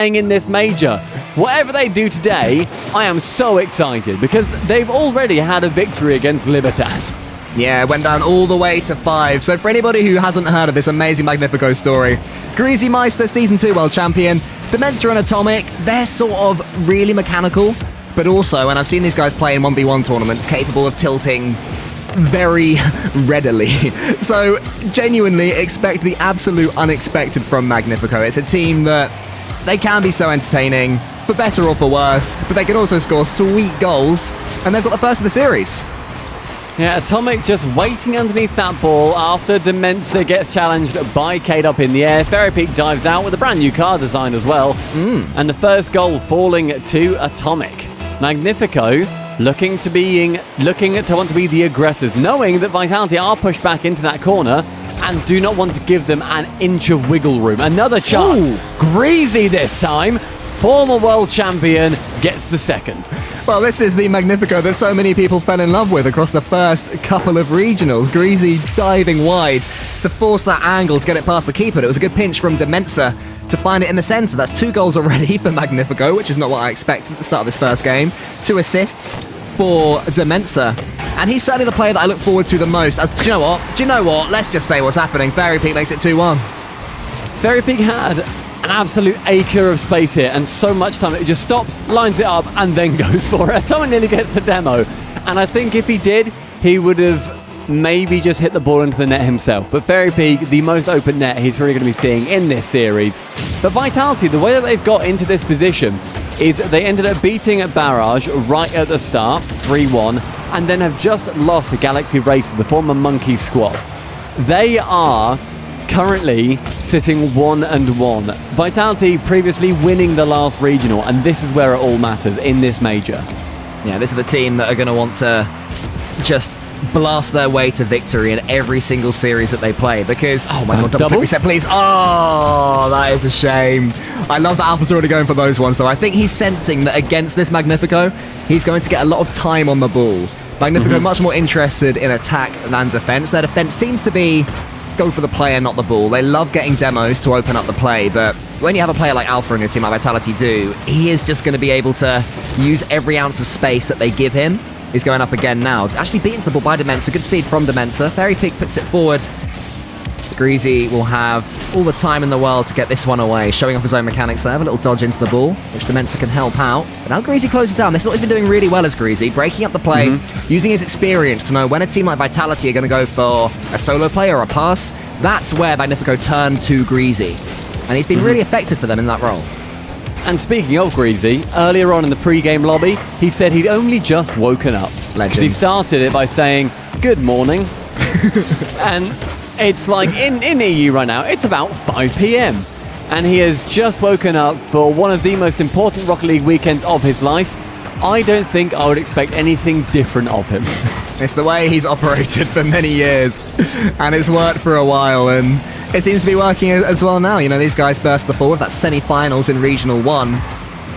in this major. Whatever they do today, I am so excited because they've already had a victory against Libertas. Yeah, went down all the way to 5. So for anybody who hasn't heard of this amazing Magnifico story, Greasy Meister, Season 2 World Champion, Dementor and Atomic, they're sort of really mechanical, but also, and I've seen these guys play in 1v1 tournaments, capable of tilting very readily. So genuinely expect the absolute unexpected from Magnifico. It's a team that they can be so entertaining, for better or for worse, but they can also score sweet goals, and they've got the first of the series. Yeah, Atomic just waiting underneath that ball after Dementor gets challenged by Cade up in the air. Fairy Peak dives out with a brand new car design as well. And the first goal falling to Atomic. Magnifico looking to want to be the aggressors, knowing that Vitality are pushed back into that corner and do not want to give them an inch of wiggle room. Another chance. Greasy this time. Former world champion gets the second. Well, this is the Magnifico that so many people fell in love with across the first couple of regionals. Greasy diving wide to force that angle to get it past the keeper. It was a good pinch from Dementor to find it in the centre. That's 2 goals already for Magnifico, which is not what I expected at the start of this first game. 2 assists for Dementor. And he's certainly the player that I look forward to the most. Do you know what? Let's just say what's happening. Fairy Peak makes it 2-1. Fairy Peak had an absolute acre of space here and so much time. It just stops, lines it up, and then goes for it. Atomic nearly gets the demo. And I think if he did, he would have maybe just hit the ball into the net himself. But Fairy Peak, the most open net he's really going to be seeing in this series. But Vitality, the way that they've got into this position is they ended up beating Barrage right at the start, 3-1, and then have just lost to Galaxy Racer, the former Monkey squad. They are currently sitting 1-1. Vitality previously winning the last regional, and this is where it all matters in this major. Yeah, this is the team that are going to want to just blast their way to victory in every single series that they play because, oh my god, double reset, please. Oh, that is a shame. I love that Alpha's already going for those ones, though. I think he's sensing that against this Magnifico, he's going to get a lot of time on the ball. Magnifico much more interested in attack than defense. Their defense seems to be go for the player, not the ball. They love getting demos to open up the play, but when you have a player like Alpha in your team, like Vitality do, he is just going to be able to use every ounce of space that they give him. He's going up again now. Actually beaten to the ball by Dementor. Good speed from Dementor. Fairy Peak puts it forward. Greasy will have all the time in the world to get this one away, showing off his own mechanics there. A little dodge into the ball, which Dementor can help out. But now Greasy closes down. This is what he's been doing really well as Greasy, breaking up the play, using his experience to know when a team like Vitality are going to go for a solo play or a pass. That's where Magnifico turned to Greasy. And he's been really effective for them in that role. And speaking of Greasy, earlier on in the pre-game lobby, he said he'd only just woken up. Legend. He started it by saying, "Good morning." And it's like, in EU right now, it's about 5 p.m. And he has just woken up for one of the most important Rocket League weekends of his life. I don't think I would expect anything different of him. It's the way he's operated for many years, and it's worked for a while, and it seems to be working as well now. You know, these guys burst the forward. That's semi-finals in Regional 1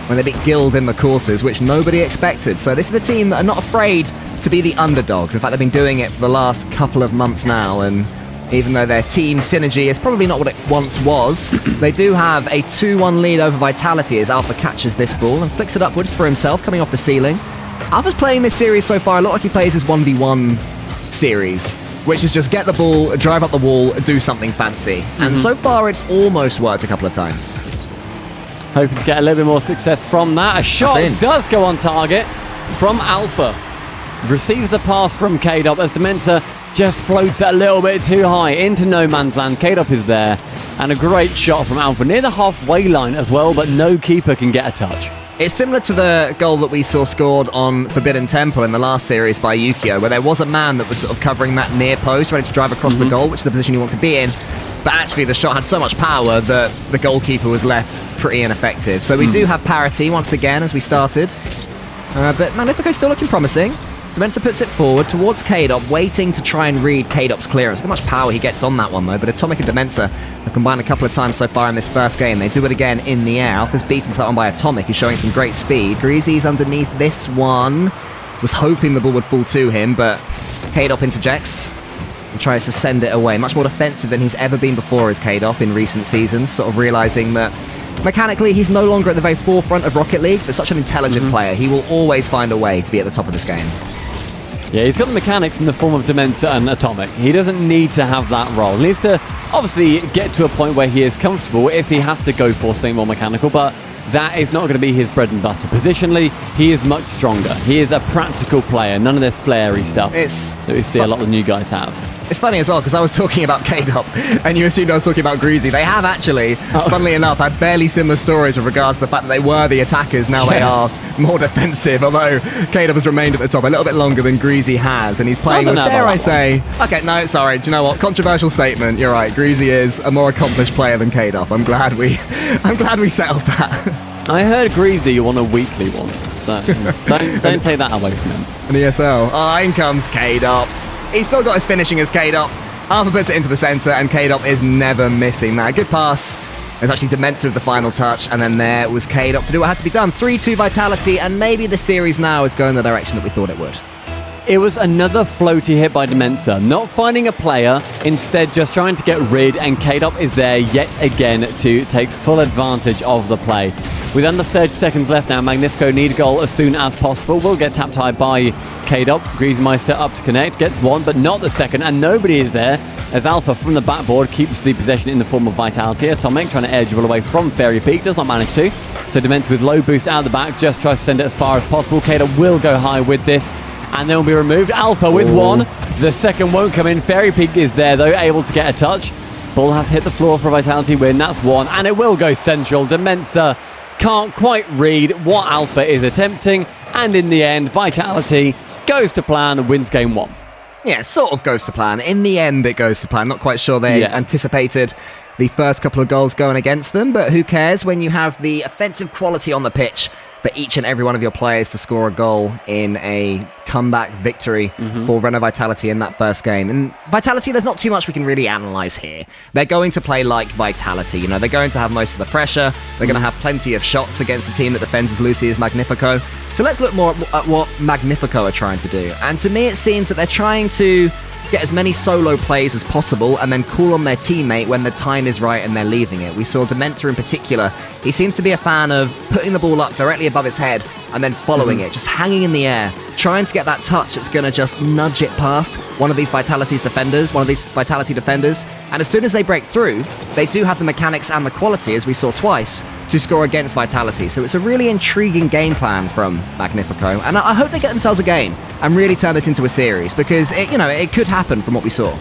when they beat Guild in the quarters, which nobody expected. So this is the team that are not afraid to be the underdogs. In fact, they've been doing it for the last couple of months now, and even though their team synergy is probably not what it once was, they do have a 2-1 lead over Vitality as Alpha catches this ball and flicks it upwards for himself, coming off the ceiling. Alpha's playing this series so far a lot like he plays his 1v1 series, which is just get the ball, drive up the wall, do something fancy. And so far it's almost worked a couple of times. Hoping to get a little bit more success from that. A shot does go on target from Alpha. Receives the pass from K-Dop as Dementor just floats it a little bit too high into no man's land. K-Dop is there. And a great shot from Alpha near the halfway line as well, but no keeper can get a touch. It's similar to the goal that we saw scored on Forbidden Temple in the last series by Yukio, where there was a man that was sort of covering that near post, ready to drive across the goal, which is the position you want to be in. But actually the shot had so much power that the goalkeeper was left pretty ineffective. So we do have parity once again as we started. But Magnifico's still looking promising. Dementor puts it forward towards K-Dop, waiting to try and read K-Dop's clearance. Look how much power he gets on that one, though. But Atomic and Dementor have combined a couple of times so far in this first game. They do it again in the air. Alpha's beaten to that one by Atomic, who's showing some great speed. Greasy's underneath this one. Was hoping the ball would fall to him, but K-Dop interjects and tries to send it away. Much more defensive than he's ever been before as K-Dop in recent seasons, sort of realising that Mechanically, he's no longer at the very forefront of Rocket League, but such an intelligent player. He will always find a way to be at the top of this game. Yeah, he's got the mechanics in the form of Dementor and Atomic. He doesn't need to have that role. He needs to obviously get to a point where he is comfortable if he has to go for something more mechanical, but that is not going to be his bread and butter. Positionally, he is much stronger. He is a practical player. None of this flary stuff that we see a lot of the new guys have. It's funny as well, because I was talking about K-Dop, and you assumed I was talking about Greasy. They have actually, funnily enough, had fairly similar stories with regards to the fact that they were the attackers. Now they are more defensive, although K-Dop has remained at the top a little bit longer than Greasy has, and he's playing with, dare I say... Okay, no, sorry, do you know what? Controversial statement. You're right, Greasy is a more accomplished player than K-Dop. I'm glad we settled that. I heard Greasy won a weekly once, so don't take that away from him. An ESL. Oh, in comes K-Dop. He's still got his finishing as K-Dop. Alpha puts it into the center, and K-Dop is never missing that. Good pass. There's actually Dementor with the final touch, and then there was K-Dop to do what had to be done. 3-2 Vitality, and maybe the series now is going the direction that we thought it would. It was another floaty hit by Dementor, not finding a player, instead just trying to get rid, and K-Dop is there yet again to take full advantage of the play. With under 30 seconds left now, Magnifico need a goal as soon as possible. Will get tapped high by K-Dop. Griezmeister up to connect, gets one, but not the second, and nobody is there as Alpha from the backboard keeps the possession in the form of Vitality. Atomic trying to air dribble away from Fairy Peak, does not manage to. So Dementor with low boost out of the back, just tries to send it as far as possible. K-Dop will go high with this, and then will be removed. Alpha with one. The second won't come in. Fairy Peak is there, though, able to get a touch. Ball has hit the floor for a Vitality win. That's one, and it will go central. Dementor can't quite read what Alpha is attempting, and in the end, Vitality goes to plan and wins game one. Yeah, sort of goes to plan. In the end, it goes to plan. Not quite sure they anticipated the first couple of goals going against them, but who cares when you have the offensive quality on the pitch for each and every one of your players to score a goal in a comeback victory for Renault Vitality in that first game. And Vitality, there's not too much we can really analyse here. They're going to play like Vitality, you know, they're going to have most of the pressure, they're going to have plenty of shots against a team that defends as loosely as Magnifico. So let's look more at what Magnifico are trying to do. And to me, it seems that they're trying to get as many solo plays as possible and then call on their teammate when the time is right and they're leaving it. We saw Dementor in particular. He seems to be a fan of putting the ball up directly above his head and then following it, just hanging in the air, trying to get that touch that's going to just nudge it past one of these Vitality defenders. And as soon as they break through, they do have the mechanics and the quality, as we saw twice, to score against Vitality. So it's a really intriguing game plan from Magnifico, and I hope they get themselves a game and really turn this into a series, because it could happen from what we saw.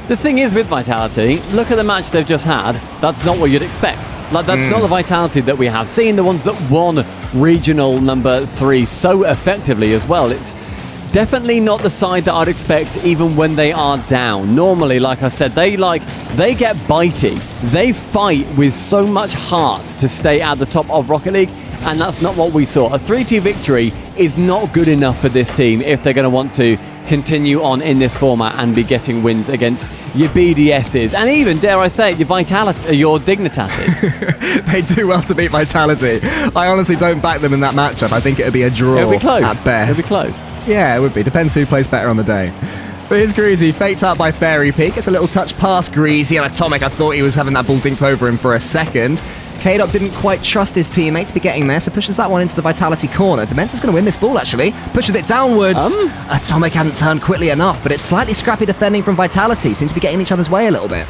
The thing is with Vitality, look at the match they've just had. That's not what you'd expect. Like, that's not the Vitality that we have seen, the ones that won Regional number 3 so effectively as well. It's definitely not the side that I'd expect even when they are down. Normally, like I said, they get bitey. They fight with so much heart to stay at the top of Rocket League, and that's not what we saw. A 3-2 victory is not good enough for this team if they're going to want to continue on in this format and be getting wins against your BDSs and even, dare I say it, your Dignitases. They do well to beat Vitality. I honestly don't back them in that matchup. I think it would be a draw. It'll be close. At best. It'll be close. Yeah, it would be. Depends who plays better on the day. But here's Greasy, faked up by Fairy Peak. It's a little touch past Greasy, and Atomic, I thought he was having that ball dinked over him for a second. K-Dop didn't quite trust his teammate to be getting there, so pushes that one into the Vitality corner. Dementor's going to win this ball, actually. Pushes it downwards. Atomic hadn't turned quickly enough, but it's slightly scrappy defending from Vitality. Seems to be getting each other's way a little bit.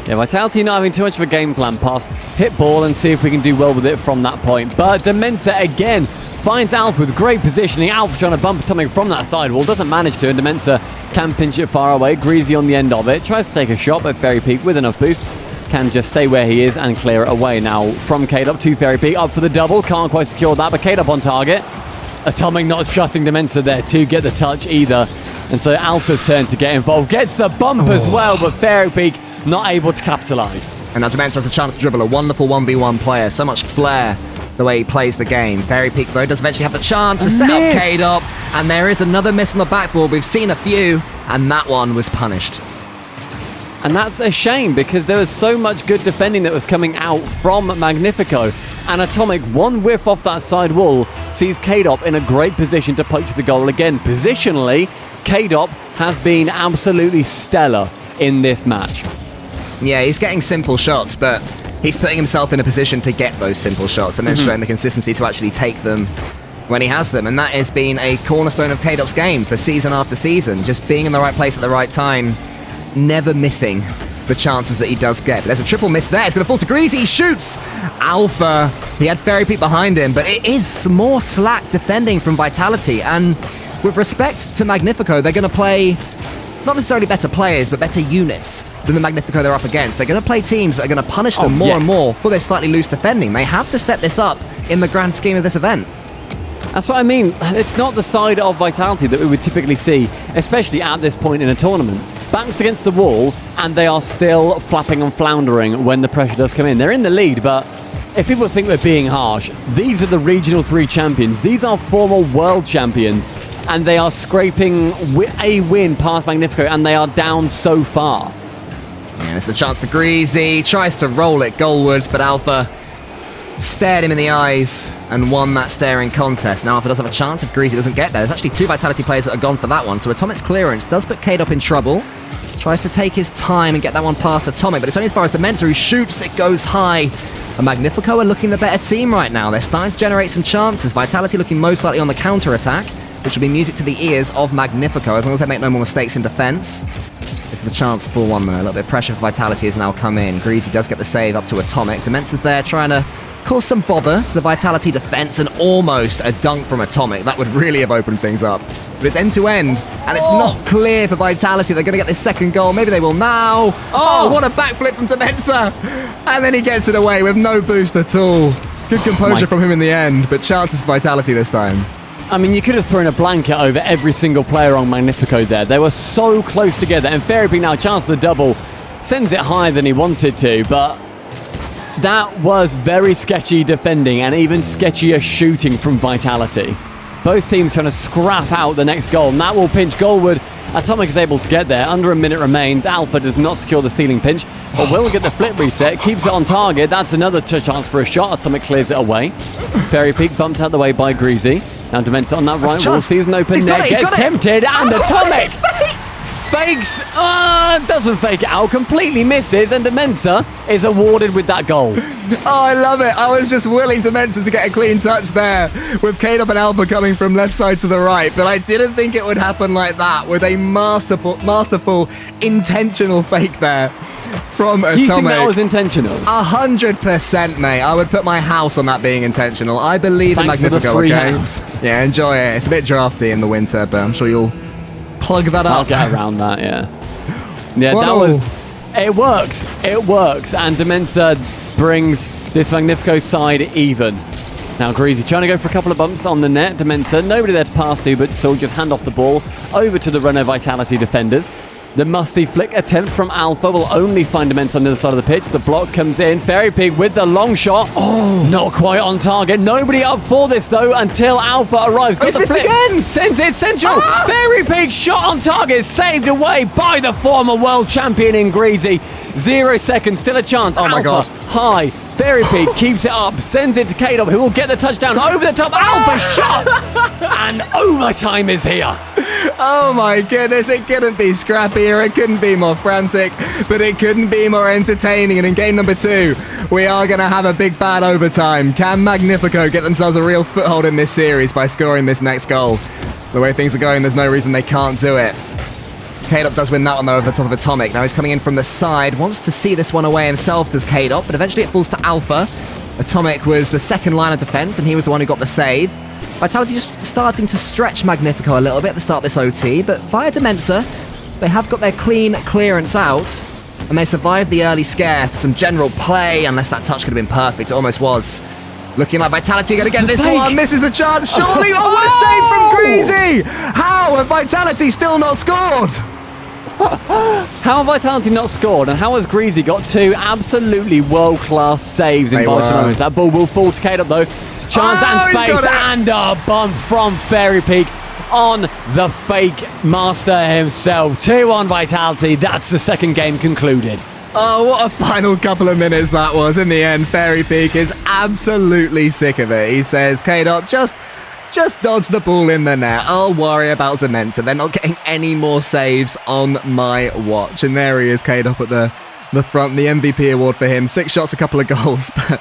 Yeah, Vitality not having too much of a game plan past hit ball and see if we can do well with it from that point. But Dementor again finds Alpha with great positioning. Alpha trying to bump Atomic from that sidewall. Doesn't manage to, and Dementor can pinch it far away. Greasy on the end of it. Tries to take a shot, but Fairy Peak with enough boost can just stay where he is and clear it away. Now from K-Dop to Fairy Peak, up for the double. Can't quite secure that, but K-Dop on target. Atomic not trusting Dementor there to get the touch either. And so Alpha's turn to get involved. Gets the bump as well, but Fairy Peak not able to capitalise. And now Dementor has a chance to dribble a wonderful 1v1 player. So much flair the way he plays the game. Fairy Peak, though, does eventually have the chance to set up K-Dop. And there is another miss on the backboard. We've seen a few, and that one was punished. And that's a shame, because there was so much good defending that was coming out from Magnifico. And Atomic, one whiff off that side wall, sees K-Dop in a great position to poach the goal again. Positionally, K-Dop has been absolutely stellar in this match. Yeah, he's getting simple shots, but he's putting himself in a position to get those simple shots and then showing the consistency to actually take them when he has them. And that has been a cornerstone of K-Dop's game for season after season. Just being in the right place at the right time, never missing the chances that he does get. But there's a triple miss there. It's going to fall to Greasy. He shoots. Alpha. He had Fairy Peak behind him, but it is more slack defending from Vitality. And with respect to Magnifico, they're going to play not necessarily better players, but better units than the Magnifico they're up against. They're going to play teams that are going to punish them more and more for their slightly loose defending. They have to step this up in the grand scheme of this event. That's what I mean. It's not the side of Vitality that we would typically see, especially at this point in a tournament. Backs against the wall, and they are still flapping and floundering when the pressure does come in. They're in the lead, but if people think we're being harsh, these are the Regional 3 champions. These are former world champions, and they are scraping a win past Magnifico, and they are down so far. And it's the chance for Greasy. Tries to roll it goalwards, but Alpha stared him in the eyes and won that staring contest. Now Alpha does have a chance if Greasy doesn't get there. There's actually 2 Vitality players that are gone for that one, so Atomic's clearance does put K-Dop in trouble. Tries to take his time and get that one past Atomic, but it's only as far as Dementor, who shoots. It goes high. And Magnifico are looking the better team right now. They're starting to generate some chances. Vitality looking most likely on the counter-attack, which will be music to the ears of Magnifico, as long as they make no more mistakes in defense. This is the chance for one, though. A little bit of pressure for Vitality has now come in. Greasy does get the save up to Atomic. Dementor's there trying to cause some bother to the Vitality defense, and almost a dunk from Atomic. That would really have opened things up. But it's end-to-end, and it's not clear for Vitality. They're going to get this second goal. Maybe they will now. Oh, what a backflip from Dementor. And then he gets it away with no boost at all. Good composure from him in the end, but chances for Vitality this time. I mean, you could have thrown a blanket over every single player on Magnifico there. They were so close together, and Fairy Peak now a chance for the double. Sends it higher than he wanted to, but that was very sketchy defending and even sketchier shooting from Vitality. Both teams trying to scrap out the next goal, and that will pinch goalward. Atomic is able to get there. Under a minute remains. Alpha does not secure the ceiling pinch, but will get the flip reset. Keeps it on target. That's another chance for a shot. Atomic clears it away. Fairy Peak bumped out the way by Greasy. Now Dementor on that right wall. Sees an open net. Gets tempted. And Atomic fakes. Doesn't fake it out. Completely misses. And Dementor is awarded with that goal. Oh, I love it. I was just willing Dementor to get a clean touch there with K-Dop and Alpha coming from left side to the right. But I didn't think it would happen like that with a masterful intentional fake there from Atomic. You think that was intentional? 100%, mate. I would put my house on that being intentional. I believe in Magnifico, okay? Yeah, enjoy it. It's a bit drafty in the winter, but I'm sure you'll plug that up. I'll get around that, yeah. Yeah, that was... It works. It works. And Dementor brings this Magnifico side even. Now Greasy trying to go for a couple of bumps on the net. Dementor, nobody there to pass to, but so just hand off the ball over to the Renault Vitality defenders. The musty flick attempt from Alpha will only find Dementor on the other side of the pitch. The block comes in. Fairy Pig with the long shot. Oh, not quite on target. Nobody up for this, though, until Alpha arrives. Got the flip. Again. Sends it central. Fairy Pig shot on target. Saved away by the former world champion in Greasy. 0 seconds. Still a chance. Oh, my God. High. Fairy Pig keeps it up, sends it to K-Dop, who will get the touchdown over the top. Alpha shot! And overtime is here. Oh my goodness, it couldn't be scrappier, it couldn't be more frantic, but it couldn't be more entertaining. And in game number 2, we are going to have a big bad overtime. Can Magnifico get themselves a real foothold in this series by scoring this next goal? The way things are going, there's no reason they can't do it. K-Dop does win that one, though, over the top of Atomic. Now he's coming in from the side, wants to see this one away himself, does K-Dop, but eventually it falls to Alpha. Atomic was the second line of defense, and he was the one who got the save. Vitality just starting to stretch Magnifico a little bit at the start of this OT, but via Dementor, they have got their clean clearance out, and they survived the early scare for some general play, unless that touch could have been perfect. It almost was. Looking like Vitality going to get this one. Misses the chance, surely. Oh, what a save from Greasy! How have Vitality still not scored? How have Vitality not scored, and how has Greasy got 2 absolutely world-class saves in vital moments? That ball will fall to K-Dop, though. Chance and space, and a bump from Fairy Peak on the fake master himself. 2-1 Vitality. That's the second game concluded. Oh, what a final couple of minutes that was. In the end, Fairy Peak is absolutely sick of it. He says, K-Dop, just dodge the ball in the net. I'll worry about Dementor. They're not getting any more saves on my watch. And there he is, K-Dop at the the front. The MVP award for him. 6 shots, a couple of goals. But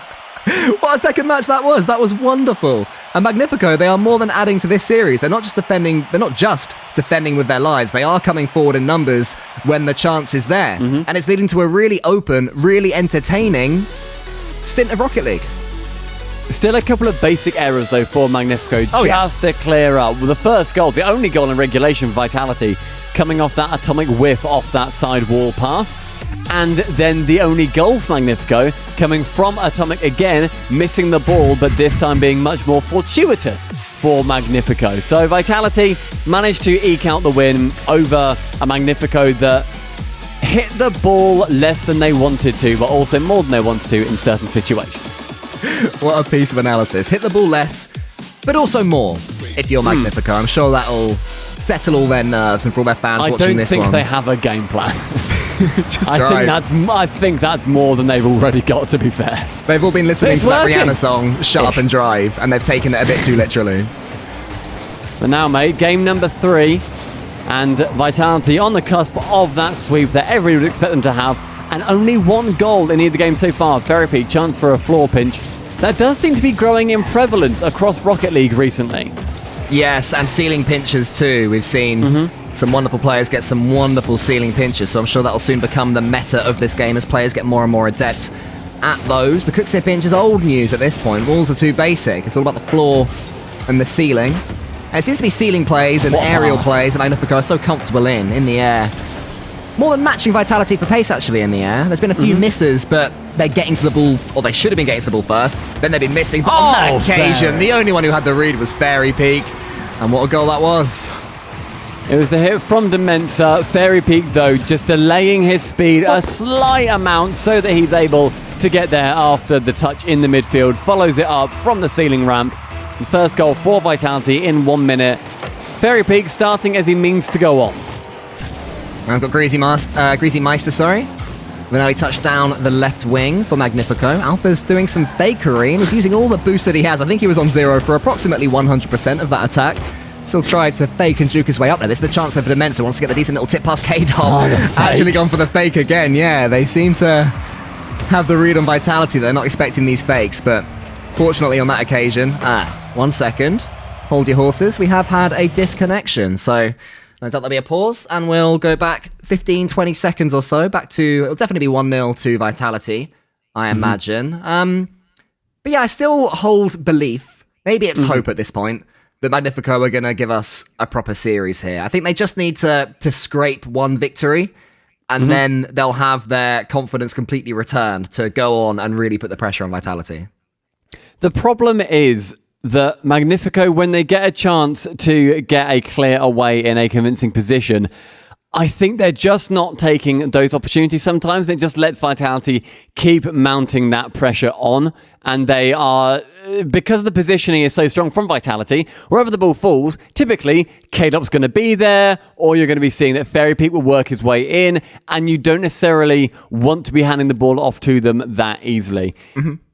what a second match that was. That was wonderful. And Magnifico, they are more than adding to this series. They're not just defending with their lives. They are coming forward in numbers when the chance is there. And it's leading to a really open, really entertaining stint of Rocket League. Still a couple of basic errors, though, for Magnifico. To clear up. Well, the first goal, the only goal in regulation for Vitality, coming off that atomic whiff off that side wall pass. And then the only goal for Magnifico coming from Atomic again, missing the ball, but this time being much more fortuitous for Magnifico. So Vitality managed to eke out the win over a Magnifico that hit the ball less than they wanted to, but also more than they wanted to in certain situations. What a piece of analysis. Hit the ball less, but also more if you're Magnifico. I'm sure that'll settle all their nerves and for all their fans watching this one. I don't think they have a game plan. I think that's more than they've already got, to be fair. They've all been listening to that Rihanna song, Shut Up and Drive, and they've taken it a bit too literally. But now, mate, game number 3, and Vitality on the cusp of that sweep that everybody would expect them to have, and only 1 goal in either game so far. Therapy, chance for a floor pinch. That does seem to be growing in prevalence across Rocket League recently. Yes, and ceiling pinchers too. We've seen some wonderful players get some wonderful ceiling pinchers, so I'm sure that'll soon become the meta of this game as players get more and more adept at those. The Cooksit pinch is old news at this point. Walls are too basic. It's all about the floor and the ceiling. And it seems to be ceiling plays and aerial plays that Magnifico are so comfortable in the air. More than matching Vitality for pace, actually, in the air. There's been a few misses, but they're getting to the ball, or they should have been getting to the ball first. Then they've been missing. But on that occasion, the only one who had the read was Fairy Peak. And what a goal that was. It was the hit from Dementor. Fairy Peak, though, just delaying his speed a slight amount so that he's able to get there after the touch in the midfield. Follows it up from the ceiling ramp. The first goal for Vitality in 1 minute. Fairy Peak starting as he means to go on. I've got Greasy Meister. Then he touched down the left wing for Magnifico. Alpha's doing some fakery and is using all the boost that he has. I think he was on 0 for approximately 100% of that attack. Still tried to fake and juke his way up there. This is the chance for Dementor. Wants to get the decent little tip past K-Dog. Actually gone for the fake again. Yeah, they seem to have the read on Vitality. They're not expecting these fakes, but fortunately on that occasion... 1 second. Hold your horses. We have had a disconnection, so... No doubt there'll be a pause, and we'll go back 15, 20 seconds or so, back to, it'll definitely be 1-0 to Vitality, I imagine. But yeah, I still hold belief, maybe it's hope at this point, that Magnifico are going to give us a proper series here. I think they just need to scrape 1 victory, and then they'll have their confidence completely returned to go on and really put the pressure on Vitality. The problem is that Magnifico, when they get a chance to get a clear away in a convincing position, I think they're just not taking those opportunities sometimes. It just lets Vitality keep mounting that pressure on. And they are, because the positioning is so strong from Vitality, wherever the ball falls, typically K-Dop's going to be there, or you're going to be seeing that Fairy Peak will work his way in, and you don't necessarily want to be handing the ball off to them that easily.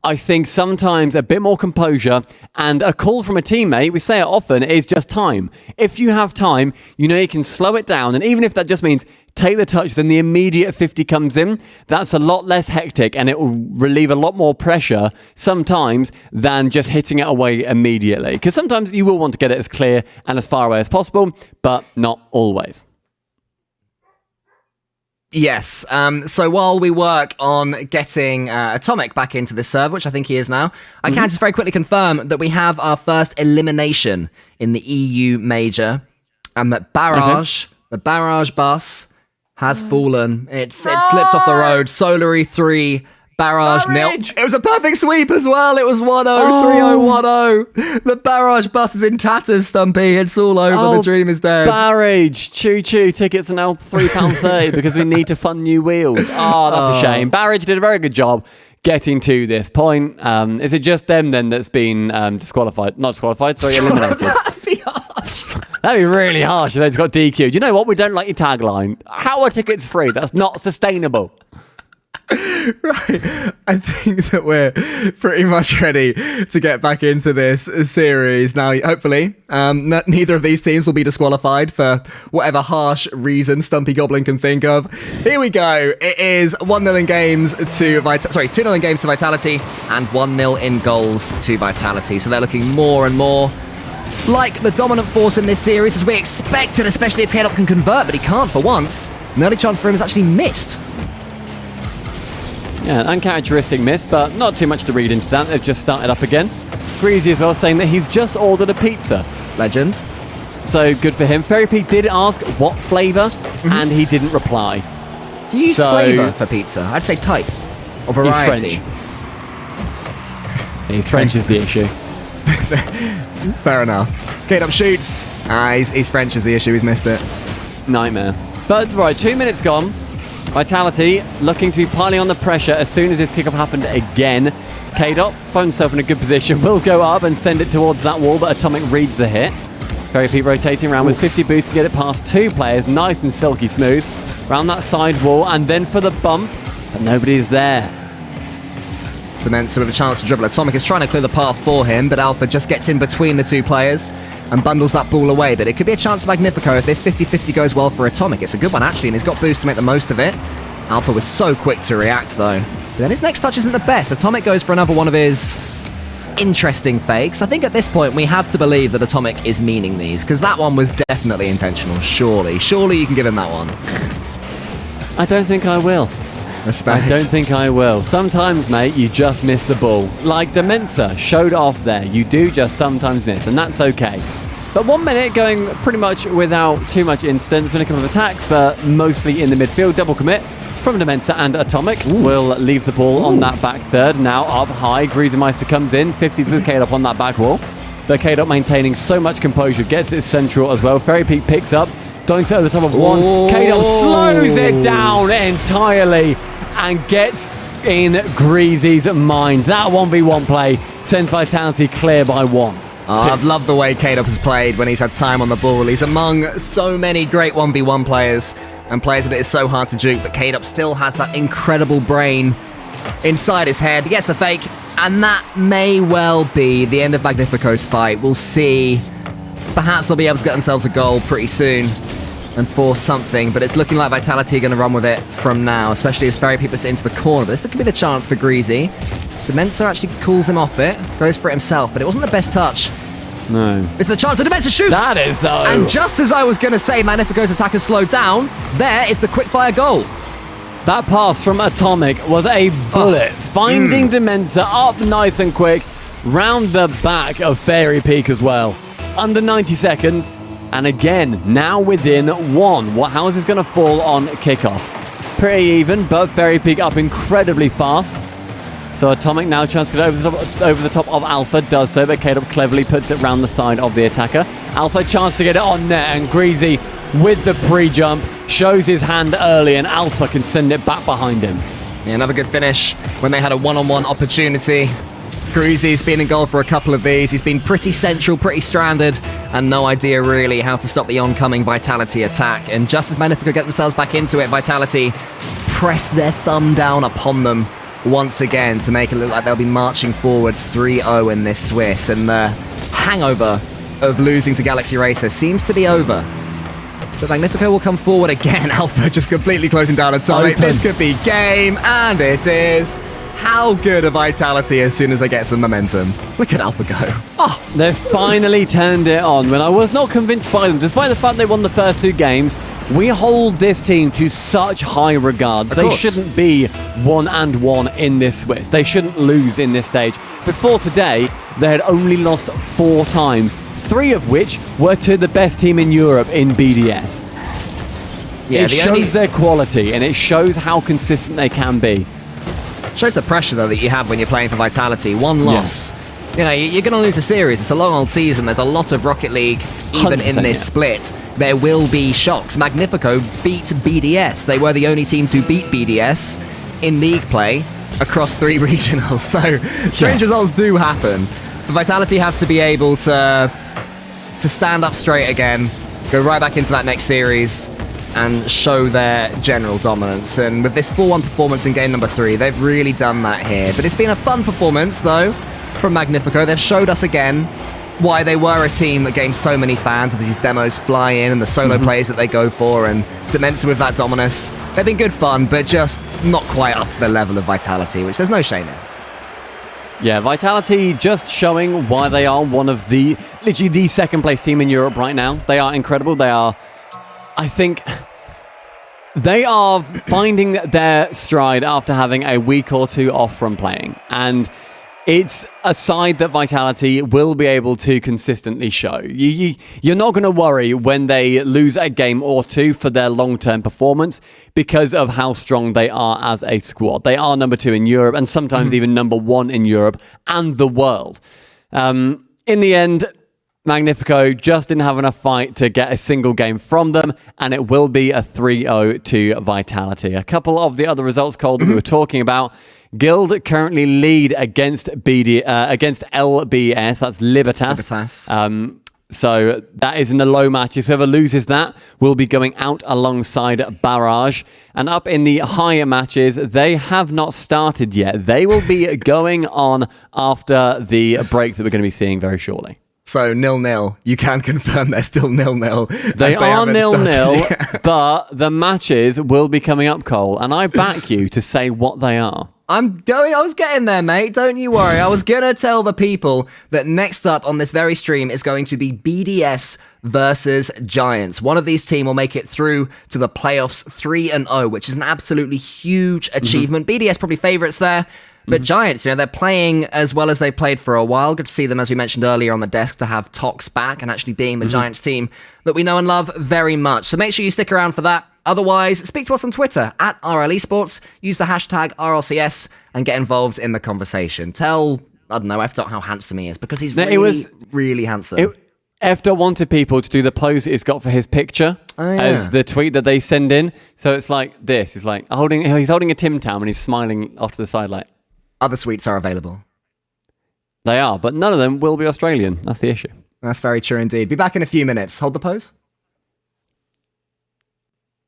I think sometimes a bit more composure and a call from a teammate, we say it often, is just time. If you have time, you know you can slow it down, and even if that just means take the touch, then the immediate 50 comes in, that's a lot less hectic and it will relieve a lot more pressure sometimes than just hitting it away immediately. Because sometimes you will want to get it as clear and as far away as possible, but not always. Yes, so while we work on getting Atomic back into the server, which I think he is now, I can just very quickly confirm that we have our first elimination in the EU Major, and that the Barrage bus has fallen. It slipped off the road. Solary 3, Barrage 0. It was a perfect sweep as well. It was 1-0, 3-0, 1-0. The Barrage bus is in tatters, Stumpy. It's all over. The dream is dead. Barrage. Choo-choo. Tickets are now £3.30 because we need to fund new wheels. That's a shame. Barrage did a very good job getting to this point. Is it just them then that's been disqualified? Not disqualified, sorry, eliminated. That'd be harsh. That'd be really harsh if they've got DQ'd. You know what? We don't like your tagline. How are tickets free? That's not sustainable. Right, I think that we're pretty much ready to get back into this series. Now, hopefully, neither of these teams will be disqualified for whatever harsh reason Stumpy Goblin can think of. Here we go. It is 1-0 in games to 2-0 in games to Vitality and 1-0 in goals to Vitality. So they're looking more and more like the dominant force in this series as we expected, especially if K-Dot can convert, but he can't for once. An early chance for him is actually missed. Yeah, an uncharacteristic miss, but not too much to read into that. They've just started up again. Greasy as well, saying that he's just ordered a pizza. Legend. So good for him. Fairy Pete did ask what flavour, and he didn't reply. Do you use flavour for pizza? I'd say type or variety. He's French. He's French is the issue. Fair enough. K-Dot shoots. He's French is the issue. He's missed it. Nightmare. But right, 2 minutes gone. Vitality looking to be piling on the pressure as soon as this kickoff happened again. K-Dot found himself in a good position, will go up and send it towards that wall, but Atomic reads the hit. Fairy Pete rotating around with 50 boost to get it past two players, nice and silky smooth. Around that side wall, and then for the bump, but nobody is there. Demensa with a chance to dribble. Atomic is trying to clear the path for him, but Alpha just gets in between the two players and bundles that ball away. But it could be a chance for Magnifico if this 50-50 goes well for Atomic. It's a good one, actually, and he's got boost to make the most of it. Alpha was so quick to react, though. But then his next touch isn't the best. Atomic goes for another one of his interesting fakes. I think at this point we have to believe that Atomic is meaning these, because that one was definitely intentional, surely. Surely you can give him that one. I don't think I will. Respect. I don't think I will. Sometimes, mate, you just miss the ball. Like Demensa showed off there. You do just sometimes miss, and that's okay. But 1 minute going pretty much without too much incidents. Been a couple of attacks, but mostly in the midfield. Double commit from Demensa and Atomic. Will leave the ball on that back third. Now up high. Griesemeister comes in. 50s with K-Dot on that back wall. But K-Dot maintaining so much composure. Gets it central as well. Fairy Pete picks up. Doinks it over the top of one. K-Dot slows it down entirely and gets in Greasy's mind. That 1v1 play sends Vitality clear by one. I've loved the way K-Dot has played when he's had time on the ball. He's among so many great 1v1 players and players that it is so hard to juke, but K-Dot still has that incredible brain inside his head. He gets the fake, and that may well be the end of Magnifico's fight. We'll see. Perhaps they'll be able to get themselves a goal pretty soon and force something, but it's looking like Vitality are going to run with it from now, especially as Fairy Pete puts it into the corner. But this could be the chance for Greasy. Demensa actually calls him off it, goes for it himself, but it wasn't the best touch. No. It's the chance that Demensa shoots! That is, though. And just as I was going to say Magnifico's attack has slowed down, there is the quickfire goal. That pass from Atomic was a bullet, finding Demensa up nice and quick, round the back of Fairy Peak as well. Under 90 seconds, and again, now within one. How is this going to fall on kickoff? Pretty even, but Fairy Peak up incredibly fast. So Atomic now chance to get over the top of Alpha, does so, but K-Dot cleverly puts it round the side of the attacker. Alpha chance to get it on net, and Greasy with the pre-jump shows his hand early, and Alpha can send it back behind him. Yeah, another good finish when they had a one-on-one opportunity. Greasy's been in goal for a couple of these. He's been pretty central, pretty stranded, and no idea really how to stop the oncoming Vitality attack. And just as Magnifico get themselves back into it, Vitality press their thumb down upon them once again to make it look like they'll be marching forwards 3-0 in this Swiss. And the hangover of losing to Galaxy Racer seems to be over. So Magnifico will come forward again. Alpha just completely closing down Atomic. This could be game, and it is. How good are Vitality as soon as they get some momentum? Look at Alpha go. Oh, they've finally turned it on. When I was not convinced by them, despite the fact they won the first two games, we hold this team to such high regards. They shouldn't be 1-1 in this Swiss. They shouldn't lose in this stage. Before today, they had only lost 4 times, 3 of which were to the best team in Europe in BDS. Yeah, it shows their quality, and it shows how consistent they can be. Shows the pressure, though, that you have when you're playing for Vitality. One loss. Yeah. You know, you're going to lose a series. It's a long old season. There's a lot of Rocket League, even in this split. There will be shocks. Magnifico beat BDS. They were the only team to beat BDS in league play across 3 regionals. So strange results do happen. But Vitality have to be able to stand up straight again, go right back into that next series, and show their general dominance. And with this 4-1 performance in game number 3, they've really done that here. But it's been a fun performance, though, from Magnifico. They've showed us again why they were a team that gained so many fans, as these demos fly in and the solo plays that they go for, and Dimension with that Dominus. They've been good fun, but just not quite up to the level of Vitality, which there's no shame in. Yeah, Vitality just showing why they are one of literally the second place team in Europe right now. They are incredible. They are, I think, they are finding their stride after having a week or two off from playing. And it's a side that Vitality will be able to consistently show. You're not going to worry when they lose a game or two for their long-term performance because of how strong they are as a squad. They are number 2 in Europe and sometimes even number 1 in Europe and the world. In the end, Magnifico just didn't have enough fight to get a single game from them, and it will be a 3-0 to Vitality. A couple of the other results, Cole, that we were talking about. Guild currently lead against LBS, that's Libertas. So that is in the low matches. Whoever loses that will be going out alongside Barrage. And up in the higher matches, they have not started yet. They will be going on after the break that we're going to be seeing very shortly. So 0-0. You can confirm they're still 0-0. They are 0-0, but the matches will be coming up, Cole. And I back you to say what they are. I was getting there, mate. Don't you worry. I was going to tell the people that next up on this very stream is going to be BDS versus Giants. One of these teams will make it through to the playoffs 3-0, which is an absolutely huge achievement. BDS probably favourites there. But Giants, they're playing as well as they played for a while. Good to see them, as we mentioned earlier on the desk, to have Tox back and actually being the Giants team that we know and love very much. So make sure you stick around for that. Otherwise, speak to us on Twitter at RLEsports. Use the hashtag RLCS and get involved in the conversation. Tell, I don't know, F. how handsome he is, because he's really handsome. F. wanted people to do the pose he's got for his picture as the tweet that they send in. So it's like this. He's like he's holding a Tim Tam and he's smiling off to the side like. Other sweets are available. They are, but none of them will be Australian. That's the issue. That's very true indeed. Be back in a few minutes. Hold the pose.